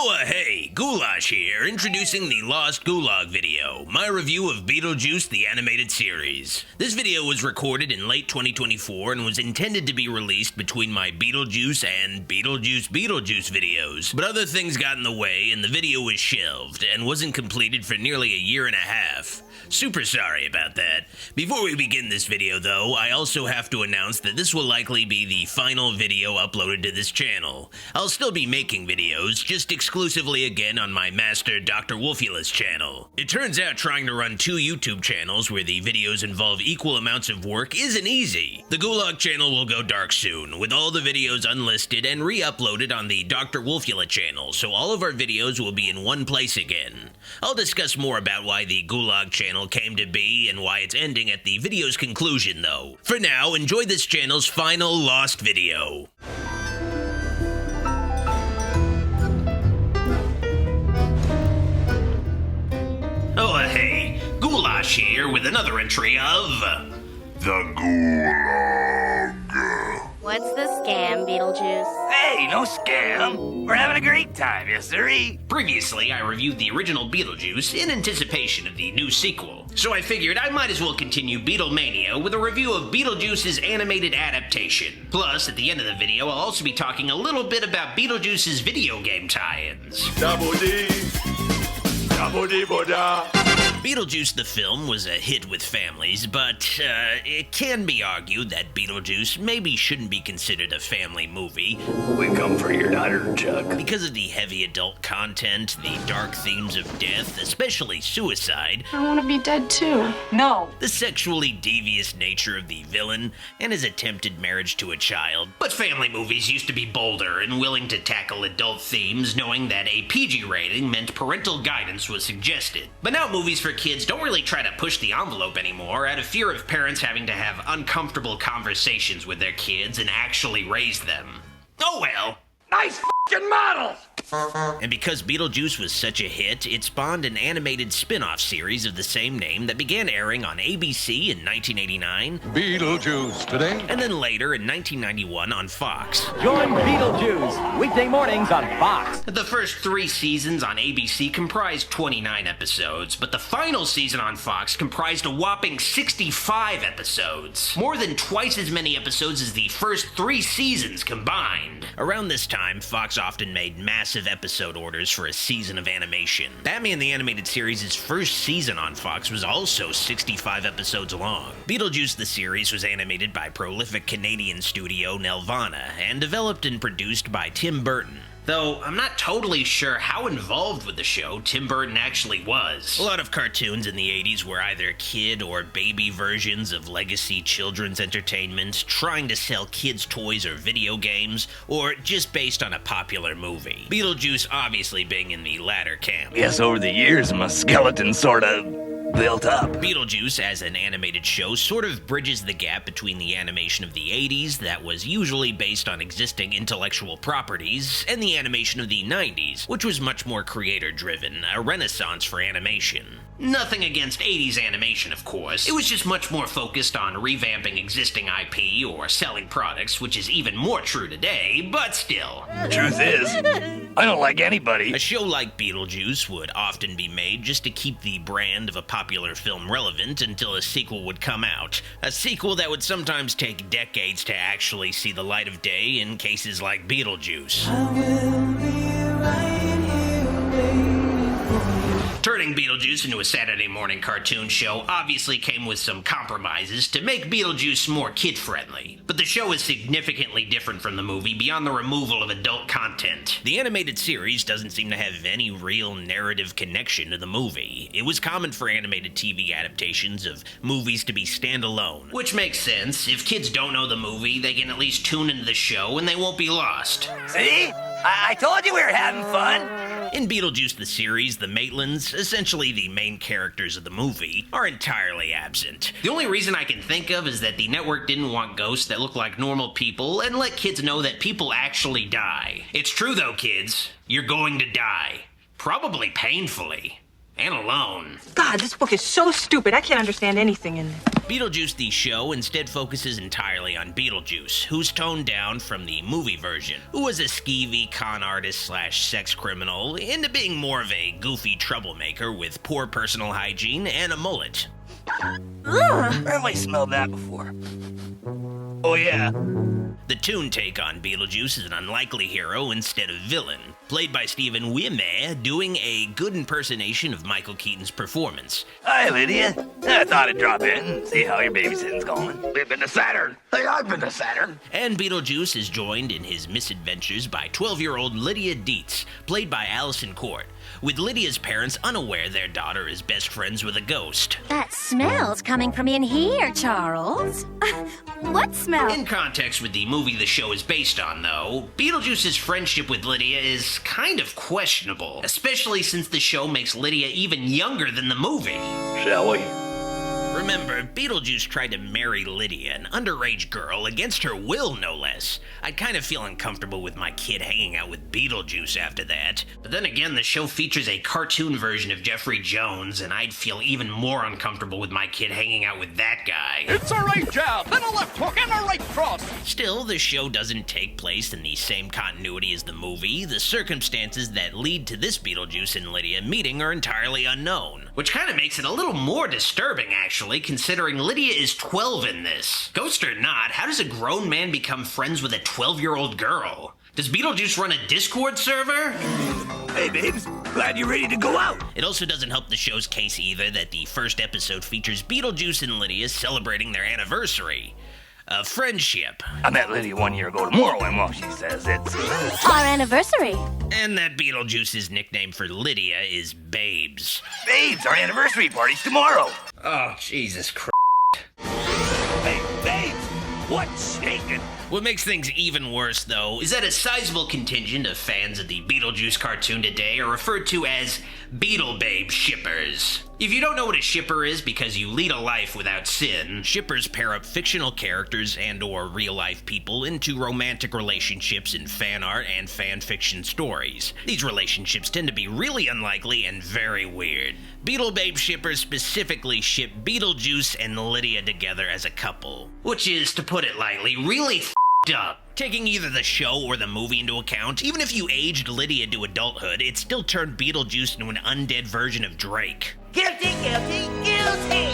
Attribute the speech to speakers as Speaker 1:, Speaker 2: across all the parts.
Speaker 1: Hey, Ghoulash here, introducing the Lost Ghoulog video, my review of Beetlejuice the Animated Series. This video was recorded in late 2024 and was intended to be released between my Beetlejuice and Beetlejuice videos, but other things got in the way and the video was shelved and wasn't completed for nearly a year and a half. Super sorry about that. Before we begin this video though, I also have to announce that this will likely be the final video uploaded to this channel. I'll still be making videos, just exclusively again on my master Dr. Wolfula's channel. It turns out trying to run two YouTube channels where the videos involve equal amounts of work isn't easy. The Ghoulog channel will go dark soon, with all the videos unlisted and re-uploaded on the Dr. Wolfula channel, so all of our videos will be in one place again. I'll discuss more about why the Ghoulog channel came to be and why it's ending at the video's conclusion though. For now, enjoy this channel's final Lost video. Hey, Ghoulash here with another entry of the Ghoulog.
Speaker 2: What's the scam, Beetlejuice?
Speaker 3: Hey, no scam. We're having a great time, yes sirree.
Speaker 1: Previously, I reviewed the original Beetlejuice in anticipation of the new sequel, so I figured I might as well continue Beatlemania with a review of Beetlejuice's animated adaptation. Plus, at the end of the video, I'll also be talking a little bit about Beetlejuice's video game tie-ins. Beetlejuice the film was a hit with families, but it can be argued that Beetlejuice maybe shouldn't be considered a family movie.
Speaker 3: We come for your daughter, Chuck.
Speaker 1: Because of the heavy adult content, the dark themes of death, especially suicide.
Speaker 4: I want to be dead too.
Speaker 3: No.
Speaker 1: The sexually devious nature of the villain, and his attempted marriage to a child. But family movies used to be bolder and willing to tackle adult themes, knowing that a PG rating meant parental guidance was suggested. But now movies for kids don't really try to push the envelope anymore out of fear of parents having to have uncomfortable conversations with their kids and actually raise them. Oh well.
Speaker 3: Nice f***ing model!
Speaker 1: And because Beetlejuice was such a hit, it spawned an animated spin-off series of the same name that began airing on ABC in 1989.
Speaker 5: Beetlejuice today.
Speaker 1: And then later in 1991 on Fox.
Speaker 6: Join Beetlejuice weekday mornings on Fox.
Speaker 1: The first 3 seasons on ABC comprised 29 episodes, but the final season on Fox comprised a whopping 65 episodes. More than twice as many episodes as the first 3 seasons combined. Around this time, Fox often made massive episode orders for a season of animation. Batman the Animated Series' first season on Fox was also 65 episodes long. Beetlejuice the series was animated by prolific Canadian studio Nelvana and developed and produced by Tim Burton. Though I'm not totally sure how involved with the show Tim Burton actually was. A lot of cartoons in the 80s were either kid or baby versions of legacy children's entertainment, trying to sell kids' toys or video games, or just based on a popular movie. Beetlejuice obviously being in the latter camp.
Speaker 3: Yes, over the years, my skeleton sorta built up.
Speaker 1: Beetlejuice as an animated show sort of bridges the gap between the animation of the 80s that was usually based on existing intellectual properties and the animation of the 90s, which was much more creator-driven, a renaissance for animation. Nothing against 80s animation, of course. It was just much more focused on revamping existing IP or selling products, which is even more true today, but still.
Speaker 3: The truth is, I don't like anybody.
Speaker 1: A show like Beetlejuice would often be made just to keep the brand of a popular film relevant until a sequel would come out. A sequel that would sometimes take decades to actually see the light of day in cases like Beetlejuice. Turning Beetlejuice into a Saturday morning cartoon show obviously came with some compromises to make Beetlejuice more kid-friendly, but the show is significantly different from the movie beyond the removal of adult content. The animated series doesn't seem to have any real narrative connection to the movie. It was common for animated TV adaptations of movies to be standalone, which makes sense. If kids don't know the movie, they can at least tune into the show and they won't be lost.
Speaker 3: See? I told you we were having fun.
Speaker 1: In Beetlejuice the series, the Maitlands, essentially the main characters of the movie, are entirely absent. The only reason I can think of is that the network didn't want ghosts that look like normal people and let kids know that people actually die. It's true though, kids. You're going to die. Probably painfully. and alone.
Speaker 4: God, this book is so stupid. I can't understand anything in it.
Speaker 1: Beetlejuice the show instead focuses entirely on Beetlejuice, who's toned down from the movie version, who was a skeevy con artist slash sex criminal, into being more of a goofy troublemaker with poor personal hygiene and a mullet.
Speaker 3: Where have I smelled that before? Oh, yeah.
Speaker 1: The toon take on Beetlejuice is an unlikely hero instead of villain, played by Stephen Wimmer, doing a good impersonation of Michael Keaton's performance.
Speaker 3: Hi, Lydia. I thought I'd drop in and see how your babysitting's going. We've been to Saturn. Hey, I've been to Saturn.
Speaker 1: And Beetlejuice is joined in his misadventures by 12-year-old Lydia Dietz, played by Allison Court, with Lydia's parents unaware their daughter is best friends with a ghost.
Speaker 2: That smell's coming from in here, Charles. What smell?
Speaker 1: In context with the movie the show is based on, though, Beetlejuice's friendship with Lydia is kind of questionable, especially since the show makes Lydia even younger than the movie.
Speaker 3: Shall we?
Speaker 1: Remember, Beetlejuice tried to marry Lydia, an underage girl, against her will, no less. I'd kind of feel uncomfortable with my kid hanging out with Beetlejuice after that. But then again, the show features a cartoon version of Jeffrey Jones, and I'd feel even more uncomfortable with my kid hanging out with that guy.
Speaker 6: It's a right jab, then a left hook, and a right cross.
Speaker 1: Still, the show doesn't take place in the same continuity as the movie. The circumstances that lead to this Beetlejuice and Lydia meeting are entirely unknown, which kind of makes it a little more disturbing, actually, considering Lydia is 12 in this. Ghost or not, how does a grown man become friends with a 12-year-old girl? Does Beetlejuice run a Discord server?
Speaker 3: Hey, babes. Glad you're ready to go out.
Speaker 1: It also doesn't help the show's case either that the first episode features Beetlejuice and Lydia celebrating their anniversary. A friendship.
Speaker 3: I met Lydia 1 year ago tomorrow, and well, she says it's...
Speaker 2: Our anniversay.
Speaker 1: And that Beetlejuice's nickname for Lydia is Babes.
Speaker 3: Babes, our anniversary party's tomorrow.
Speaker 1: Oh, Jesus Christ.
Speaker 3: Hey, babes, what's shaking?
Speaker 1: What makes things even worse, though, is that a sizable contingent of fans of the Beetlejuice cartoon today are referred to as Beetlebabe shippers. If you don't know what a shipper is because you lead a life without sin, shippers pair up fictional characters and/or real-life people into romantic relationships in fan art and fan fiction stories. These relationships tend to be really unlikely and very weird. Beetlebabe shippers specifically ship Beetlejuice and Lydia together as a couple, which is, to put it lightly, really f***ed up. Taking either the show or the movie into account, even if you aged Lydia to adulthood, it still turned Beetlejuice into an undead version of Drake.
Speaker 5: Guilty, guilty, guilty!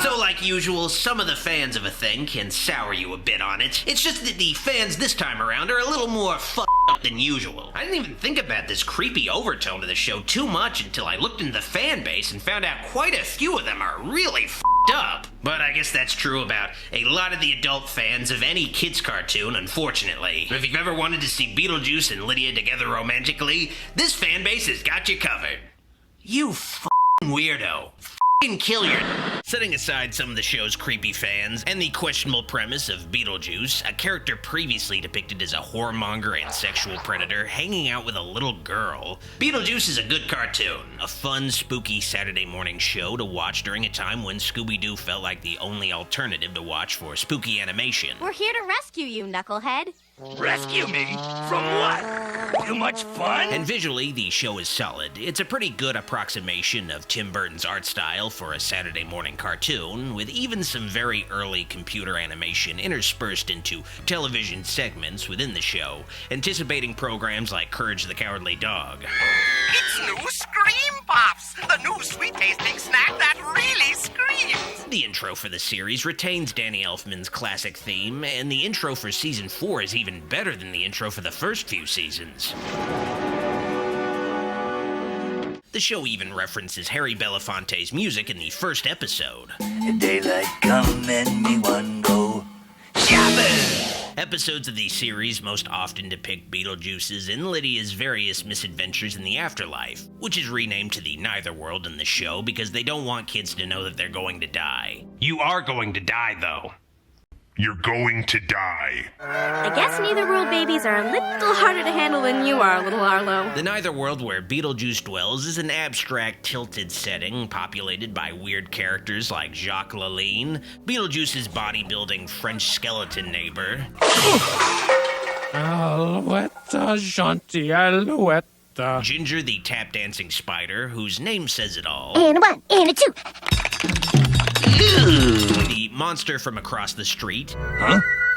Speaker 1: So like usual, some of the fans of a thing can sour you a bit on it. It's just that the fans this time around are a little more f***ed up than usual. I didn't even think about this creepy overtone to the show too much until I looked into the fan base and found out quite a few of them are really f***ed up. But I guess that's true about a lot of the adult fans of any kids cartoon, unfortunately. If you've ever wanted to see Beetlejuice and Lydia together romantically, this fan base has got you covered. You f***ing weirdo. F***ing kill your... Setting aside some of the show's creepy fans and the questionable premise of Beetlejuice, a character previously depicted as a whoremonger and sexual predator hanging out with a little girl, Beetlejuice is a good cartoon. A fun, spooky Saturday morning show to watch during a time when Scooby-Doo felt like the only alternative to watch for spooky animation.
Speaker 2: We're here to rescue you, knucklehead.
Speaker 3: Rescue me? From what? Too much fun?
Speaker 1: And visually, the show is solid. It's a pretty good approximation of Tim Burton's art style for a Saturday morning cartoon, with even some very early computer animation interspersed into television segments within the show, anticipating programs like Courage the Cowardly Dog.
Speaker 5: It's new Scream Pops, the new sweet-tasting snack that really screams.
Speaker 1: The intro for the series retains Danny Elfman's classic theme, and the intro for season 4 is even better than the intro for the first few seasons. The show even references Harry Belafonte's music in the first episode.
Speaker 3: Daylight come and me one go shopping.
Speaker 1: Episodes of the series most often depict Beetlejuice's and Lydia's various misadventures in the afterlife, which is renamed to the Neitherworld in the show because they don't want kids to know that they're going to die. You are going to die, though.
Speaker 7: You're going to die.
Speaker 2: I guess Neitherworld babies are a little harder to handle than you are, little Arlo.
Speaker 1: The Neitherworld where Beetlejuice dwells is an abstract, tilted setting populated by weird characters like Jacques Laline, Beetlejuice's bodybuilding French skeleton neighbor,
Speaker 6: Alouette, gentil alouette.
Speaker 1: Ginger the tap-dancing spider, whose name says it all.
Speaker 2: And a 1, and a 2.
Speaker 1: The monster from across the street.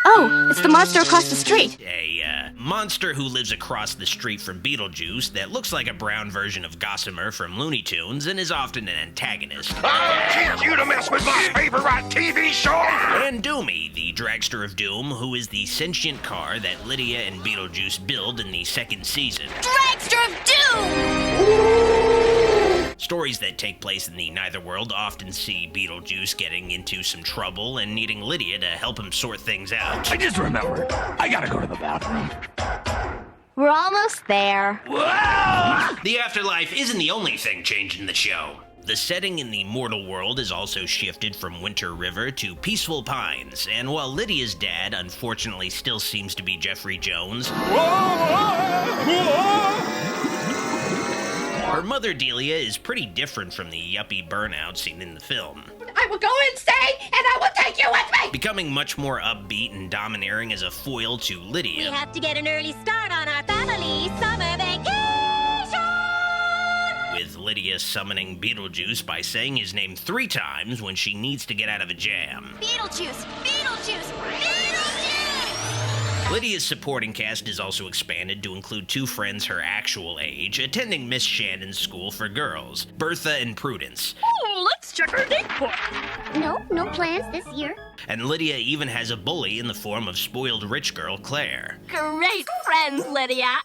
Speaker 4: Oh, it's the monster across the street.
Speaker 1: A monster who lives across the street from Beetlejuice that looks like a brown version of Gossamer from Looney Tunes and is often an antagonist.
Speaker 7: I'll teach you to mess with my favorite TV show!
Speaker 1: And Doomy, the dragster of doom, who is the sentient car that Lydia and Beetlejuice build in the second season.
Speaker 2: Dragster of Doom!
Speaker 1: Stories that take place in the Netherworld often see Beetlejuice getting into some trouble and needing Lydia to help him sort things out.
Speaker 3: I just remembered. I gotta go to the bathroom.
Speaker 2: We're almost there.
Speaker 3: Whoa!
Speaker 1: The afterlife isn't the only thing changing the show. The setting in the mortal world is also shifted from Winter River to Peaceful Pines, and while Lydia's dad unfortunately still seems to be Jeffrey Jones, her mother Delia is pretty different from the yuppie burnout seen in the film.
Speaker 8: I will go insane and I will take you with me!
Speaker 1: Becoming much more upbeat and domineering as a foil to Lydia.
Speaker 2: We have to get an early start on our family summer vacation!
Speaker 1: With Lydia summoning Beetlejuice by saying his name 3 times when she needs to get out of a jam.
Speaker 2: Beetlejuice! Beetlejuice! Beetlejuice!
Speaker 1: Lydia's supporting cast is also expanded to include 2 friends her actual age, attending Miss Shannon's school for girls, Bertha and Prudence.
Speaker 8: Oh, let's check our date book.
Speaker 2: No plans this year.
Speaker 1: And Lydia even has a bully in the form of spoiled rich girl Claire.
Speaker 2: Great friends, Lydia.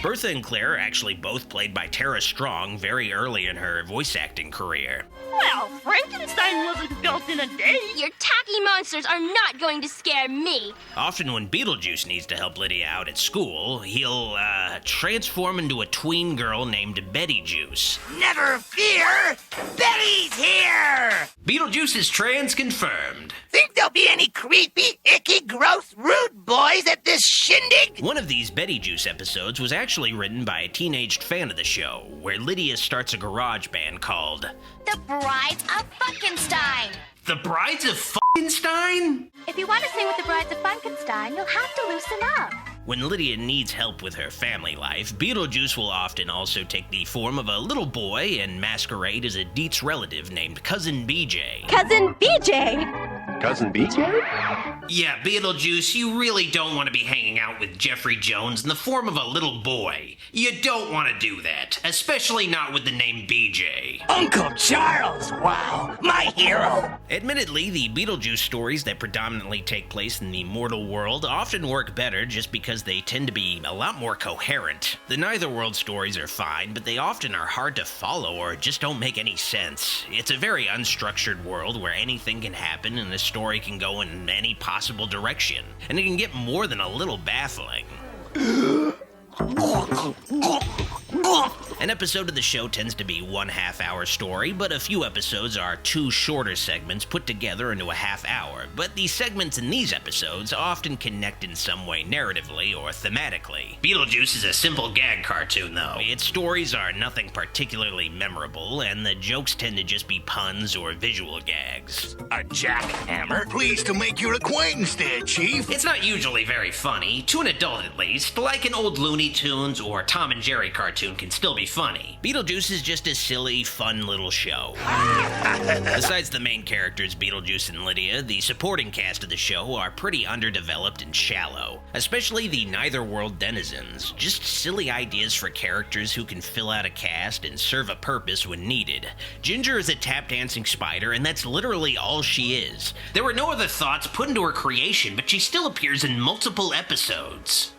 Speaker 1: Bertha and Claire are actually both played by Tara Strong very early in her voice acting career.
Speaker 8: Well, Frankenstein wasn't built in a day.
Speaker 2: Your tacky monsters are not going to scare me.
Speaker 1: Often when Beetlejuice needs to help Lydia out at school, he'll, transform into a tween girl named Betty Juice.
Speaker 5: Never fear, Betty's here!
Speaker 1: Beetlejuice is trans confirmed.
Speaker 5: Think there'll be any creepy, icky, gross, rude boys at this shindig?
Speaker 1: One of these Betty Juice episodes was actually written by a teenaged fan of the show, where Lydia starts a garage band called
Speaker 2: The Brides of Funkenstein.
Speaker 1: The Brides of Funkenstein?
Speaker 2: If you want to sing with the Brides of Funkenstein, you'll have to loosen up.
Speaker 1: When Lydia needs help with her family life, Beetlejuice will often also take the form of a little boy and masquerade as a Dietz relative named Cousin BJ.
Speaker 4: Cousin BJ!
Speaker 6: Cousin BJ?
Speaker 1: Yeah, Beetlejuice, you really don't want to be hanging out with Jeffrey Jones in the form of a little boy. You don't want to do that, especially not with the name BJ.
Speaker 3: Uncle Charles! Wow, my hero!
Speaker 1: Admittedly, the Beetlejuice stories that predominantly take place in the mortal world often work better just because they tend to be a lot more coherent. The Netherworld stories are fine, but they often are hard to follow or just don't make any sense. It's a very unstructured world where anything can happen and the story can go in any possible direction, and it can get more than a little baffling. An episode of the show tends to be 1/2 hour story, but a few episodes are 2 shorter segments put together into a half hour. But the segments in these episodes often connect in some way narratively or thematically. Beetlejuice is a simple gag cartoon though. Its stories are nothing particularly memorable, and the jokes tend to just be puns or visual gags.
Speaker 3: A jackhammer?
Speaker 9: Pleased to make your acquaintance there, Chief.
Speaker 1: It's not usually very funny, to an adult at least, like an old Looney Tunes or Tom and Jerry cartoon can still be funny. Beetlejuice is just a silly, fun little show. Besides the main characters, Beetlejuice and Lydia, the supporting cast of the show are pretty underdeveloped and shallow, especially the Netherworld denizens. Just silly ideas for characters who can fill out a cast and serve a purpose when needed. Ginger is a tap-dancing spider, and that's literally all she is. There were no other thoughts put into her creation, but she still appears in multiple episodes.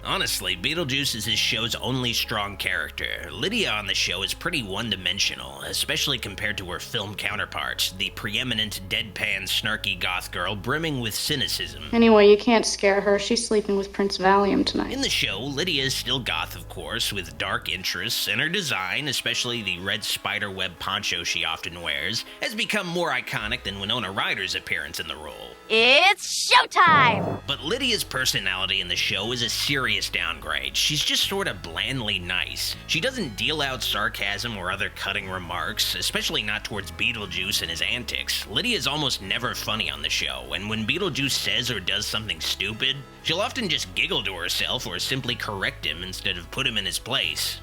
Speaker 1: Honestly, Beetlejuice is his show's only strong character. Lydia on the show is pretty one-dimensional, especially compared to her film counterparts, the preeminent, deadpan, snarky goth girl brimming with cynicism.
Speaker 10: Anyway, you can't scare her. She's sleeping with Prince Valium tonight.
Speaker 1: In the show, Lydia is still goth, of course, with dark interests, and her design, especially the red spiderweb poncho she often wears, has become more iconic than Winona Ryder's appearance in the role.
Speaker 2: It's showtime!
Speaker 1: But Lydia's Lydia's personality in the show is a serious downgrade. She's just sort of blandly nice. She doesn't deal out sarcasm or other cutting remarks, especially not towards Beetlejuice and his antics. Lydia's almost never funny on the show, and when Beetlejuice says or does something stupid, she'll often just giggle to herself or simply correct him instead of put him in his place.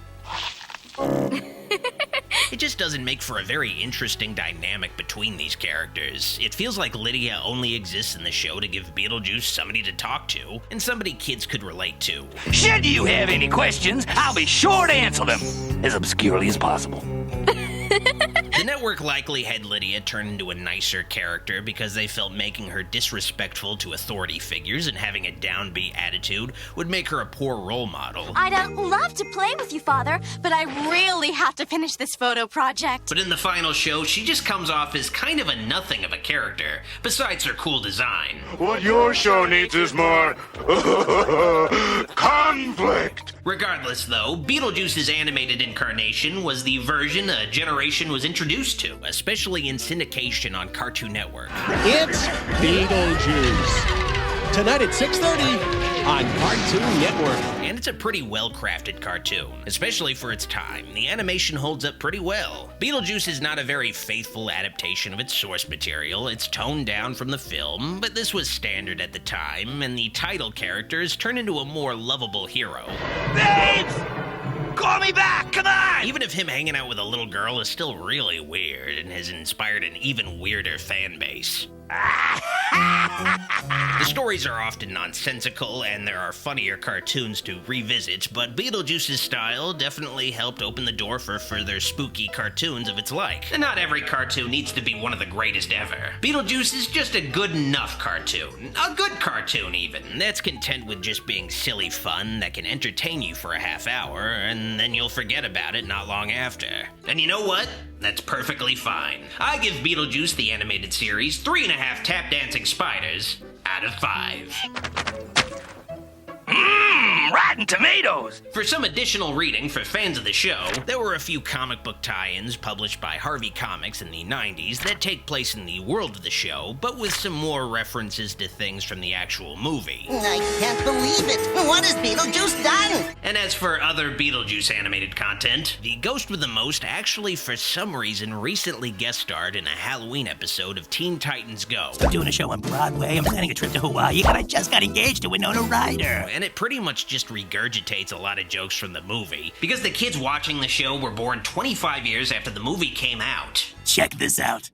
Speaker 1: It just doesn't make for a very interesting dynamic between these characters. It feels like Lydia only exists in the show to give Beetlejuice somebody to talk to, and somebody kids could relate to.
Speaker 3: Should you have any questions, I'll be sure to answer them as obscurely as possible.
Speaker 1: The network likely had Lydia turn into a nicer character because they felt making her disrespectful to authority figures and having a downbeat attitude would make her a poor role model.
Speaker 4: I'd love to play with you, Father, but I really have to finish this photo project.
Speaker 1: But in the final show, she just comes off as kind of a nothing of a character, besides her cool design.
Speaker 7: What your show needs is more conflict.
Speaker 1: Regardless, though, Beetlejuice's animated incarnation was the version a generation was introduced to, especially in syndication on Cartoon Network.
Speaker 6: It's Beetlejuice. Tonight at 6:30 on Cartoon Network.
Speaker 1: And it's a pretty well-crafted cartoon, especially for its time. The animation holds up pretty well. Beetlejuice is not a very faithful adaptation of its source material. It's toned down from the film, but this was standard at the time, and the title character is turned into a more lovable hero.
Speaker 3: Babes! Call me back, come on!
Speaker 1: Even if him hanging out with a little girl is still really weird and has inspired an even weirder fan base. The stories are often nonsensical, and there are funnier cartoons to revisit, but Beetlejuice's style definitely helped open the door for further spooky cartoons of its like. And not every cartoon needs to be one of the greatest ever. Beetlejuice is just a good enough cartoon. A good cartoon, even. That's content with just being silly fun that can entertain you for a half hour, and then you'll forget about it not long after. And you know what? That's perfectly fine. I give Beetlejuice the animated series 3.5 tap dancing spiders out of 5.
Speaker 3: Rotten tomatoes!
Speaker 1: For some additional reading for fans of the show, there were a few comic book tie-ins published by Harvey Comics in the 90s that take place in the world of the show, but with some more references to things from the actual movie.
Speaker 11: I can't believe it! What has Beetlejuice done?
Speaker 1: And as for other Beetlejuice animated content, the Ghost with the Most actually for some reason recently guest starred in a Halloween episode of Teen Titans Go.
Speaker 11: I'm doing a show on Broadway, I'm planning a trip to Hawaii, and I just got engaged to Winona Ryder.
Speaker 1: And it pretty much just regurgitates a lot of jokes from the movie, because the kids watching the show were born 25 years after the movie came out.
Speaker 11: Check this out.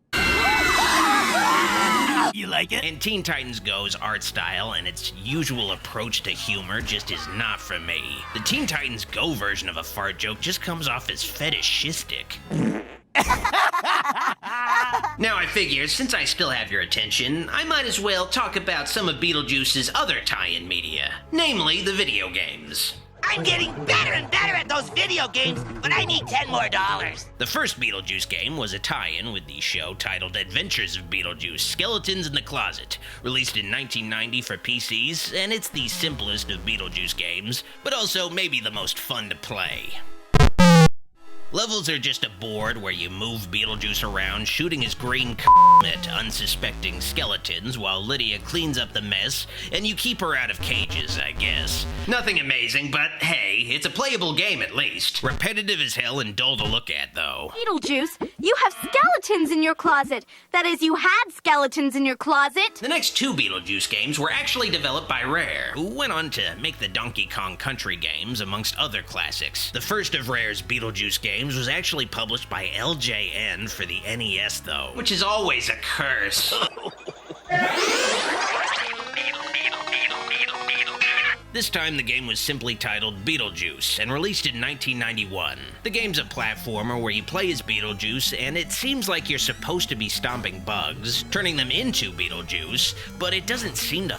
Speaker 11: You like it?
Speaker 1: And Teen Titans Go's art style and its usual approach to humor just is not for me. The Teen Titans Go version of a fart joke just comes off as fetishistic. Now I figure, since I still have your attention, I might as well talk about some of Beetlejuice's other tie-in media, namely the video games.
Speaker 11: I'm getting better and better at those video games, but I need $10 more.
Speaker 1: The first Beetlejuice game was a tie-in with the show titled Adventures of Beetlejuice: Skeletons in the Closet, released in 1990 for PCs, and it's the simplest of Beetlejuice games, but also maybe the most fun to play. Levels are just a board where you move Beetlejuice around, shooting his green at unsuspecting skeletons while Lydia cleans up the mess, and you keep her out of cages, I guess. Nothing amazing, but hey, it's a playable game at least. Repetitive as hell and dull to look at, though.
Speaker 4: Beetlejuice, you have skeletons in your closet. That is, you had skeletons in your closet.
Speaker 1: The next two Beetlejuice games were actually developed by Rare, who went on to make the Donkey Kong Country games, amongst other classics. The first of Rare's Beetlejuice games was actually published by LJN for the NES, though, which is always a curse. This time the game was simply titled Beetlejuice and released in 1991. The game's a platformer where you play as Beetlejuice, and it seems like you're supposed to be stomping bugs, turning them into Beetlejuice, but it doesn't seem to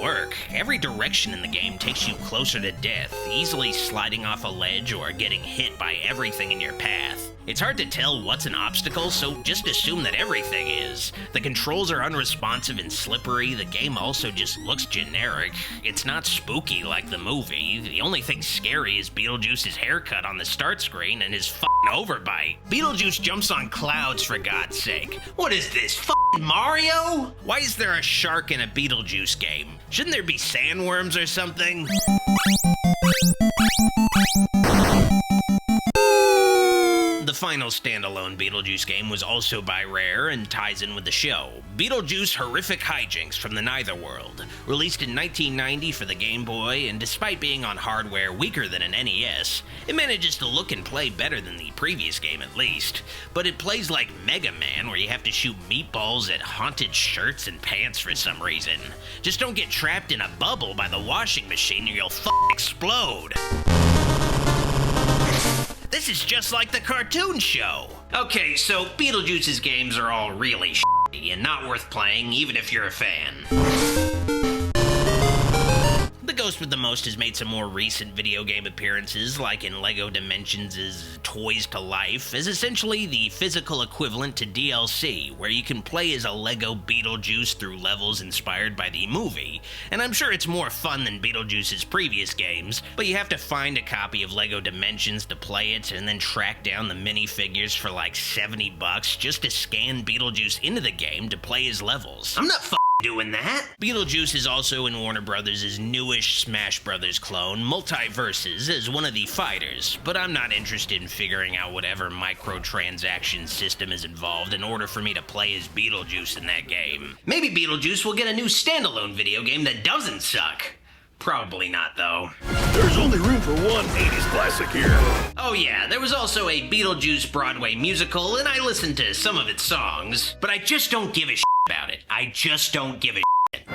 Speaker 1: work. Every direction in the game takes you closer to death, easily sliding off a ledge or getting hit by everything in your path. It's hard to tell what's an obstacle, so just assume that everything is. The controls are unresponsive and slippery. The game also just looks generic. It's not spooky like the movie. The only thing scary is Beetlejuice's haircut on the start screen and his overbite. Beetlejuice jumps on clouds, for God's sake. What is this, Mario? Why is there a shark in a Beetlejuice game? Shouldn't there be sandworms or something? The final standalone Beetlejuice game was also by Rare and ties in with the show. Beetlejuice Horrific Hijinks from the Netherworld, released in 1990 for the Game Boy, and despite being on hardware weaker than an NES, it manages to look and play better than the previous game at least. But it plays like Mega Man, where you have to shoot meatballs at haunted shirts and pants for some reason. Just don't get trapped in a bubble by the washing machine or you'll explode. This is just like the cartoon show. Okay, so Beetlejuice's games are all really shitty and not worth playing even if you're a fan. The Ghost with the Most has made some more recent video game appearances, like in LEGO Dimensions' Toys to Life, as essentially the physical equivalent to DLC, where you can play as a LEGO Beetlejuice through levels inspired by the movie. And I'm sure it's more fun than Beetlejuice's previous games, but you have to find a copy of LEGO Dimensions to play it, and then track down the minifigures for like $70 just to scan Beetlejuice into the game to play his levels. I'm not doing that. Beetlejuice is also in Warner Brothers' newish Smash Brothers clone, Multiverses, as one of the fighters, but I'm not interested in figuring out whatever microtransaction system is involved in order for me to play as Beetlejuice in that game. Maybe Beetlejuice will get a new standalone video game that doesn't suck. Probably not, though.
Speaker 7: There's only room for one 80s classic here.
Speaker 1: Oh yeah, there was also a Beetlejuice Broadway musical, and I listened to some of its songs, but I just don't give a shit about it. I just don't give a shit.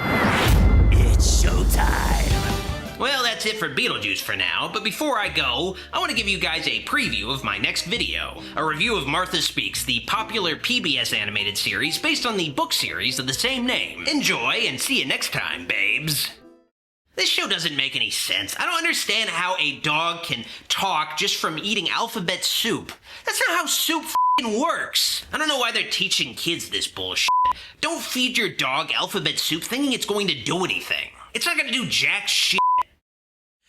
Speaker 11: It's showtime.
Speaker 1: Well, that's it for Beetlejuice for now, but before I go, I want to give you guys a preview of my next video, a review of Martha Speaks, the popular PBS animated series based on the book series of the same name. Enjoy, and see you next time, babes. This show doesn't make any sense. I don't understand how a dog can talk just from eating alphabet soup. That's not how soup f***ing works. I don't know why they're teaching kids this bullshit. Don't feed your dog alphabet soup thinking it's going to do anything. It's not gonna do jack shit.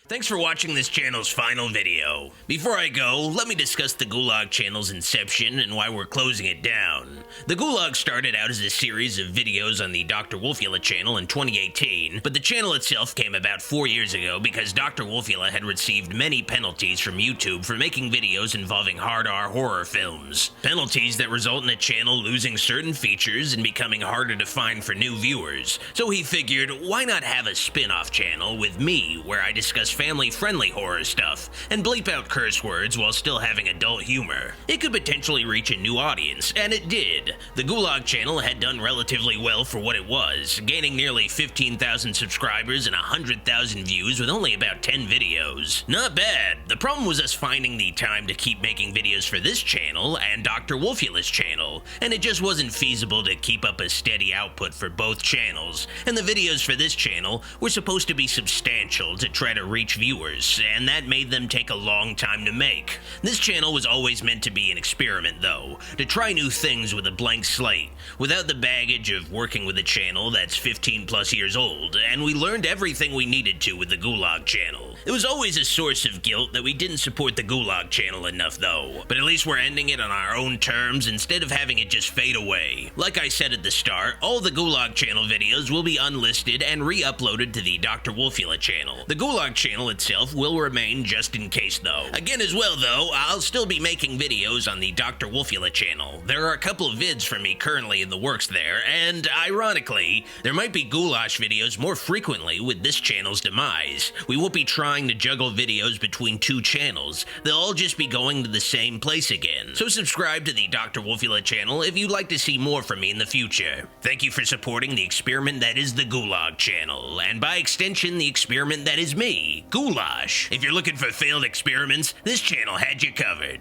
Speaker 1: Thanks for watching this channel's final video. Before I go, let me discuss the Ghoulog channel's inception and why we're closing it down. The Ghoulog started out as a series of videos on the Dr. Wolfula channel in 2018, but the channel itself came about 4 years ago because Dr. Wolfula had received many penalties from YouTube for making videos involving hard R horror films. Penalties that result in the channel losing certain features and becoming harder to find for new viewers. So he figured, why not have a spin-off channel with me where I discuss family-friendly horror stuff and bleep out curse words while still having adult humor. It could potentially reach a new audience, and it did. The Ghoulog channel had done relatively well for what it was, gaining nearly 15,000 subscribers and 100,000 views with only about 10 videos. Not bad. The problem was us finding the time to keep making videos for this channel and Dr. Wolfula's channel, and it just wasn't feasible to keep up a steady output for both channels, and the videos for this channel were supposed to be substantial to try to reach viewers, and that made them take a long time to make. This channel was always meant to be an experiment, though, to try new things with a blank slate, without the baggage of working with a channel that's 15 plus years old, and we learned everything we needed to with the Ghoulog channel. It was always a source of guilt that we didn't support the Ghoulog channel enough, though, but at least we're ending it on our own terms instead of having it just fade away. Like I said at the start, all the Ghoulog channel videos will be unlisted and re-uploaded to the Dr. Wolfula channel. The Ghoulog channel itself will remain just in case, though. Again as well, though, I'll still be making videos on the Dr. Wolfula channel. There are a couple of vids from me currently in the works there, and ironically, there might be Ghoulosh videos more frequently with this channel's demise. We won't be trying to juggle videos between two channels. They'll all just be going to the same place again. So subscribe to the Dr. Wolfula channel if you'd like to see more from me in the future. Thank you for supporting the experiment that is the Ghoulog channel, and by extension, the experiment that is me, Ghoulash. If you're looking for failed experiments, this channel had you covered.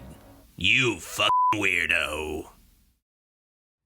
Speaker 1: You fucking weirdo.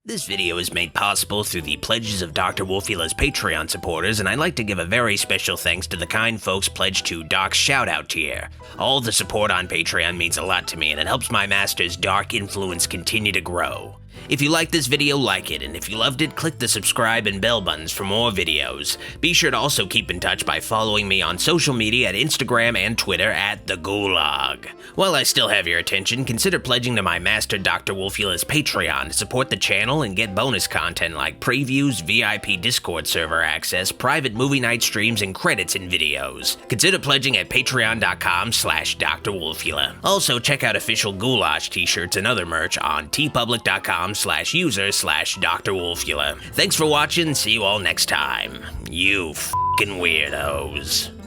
Speaker 1: This video is made possible through the pledges of Dr. Wolfula's Patreon supporters, and I'd like to give a very special thanks to the kind folks pledged to Doc's Shoutout tier. All the support on Patreon means a lot to me, and it helps my master's dark influence continue to grow. If you liked this video, like it, and if you loved it, click the subscribe and bell buttons for more videos. Be sure to also keep in touch by following me on social media at Instagram and Twitter at the Ghoulog. While I still have your attention, consider pledging to my master Dr. Wolfula's Patreon to support the channel and get bonus content like previews, VIP Discord server access, private movie night streams, and credits in videos. Consider pledging at patreon.com/Dr. Wolfula. Also, check out official Ghoulash t-shirts and other merch on tpublic.com/user/Dr. Wolfula. Thanks for watching, see you all next time. You f***ing weirdos.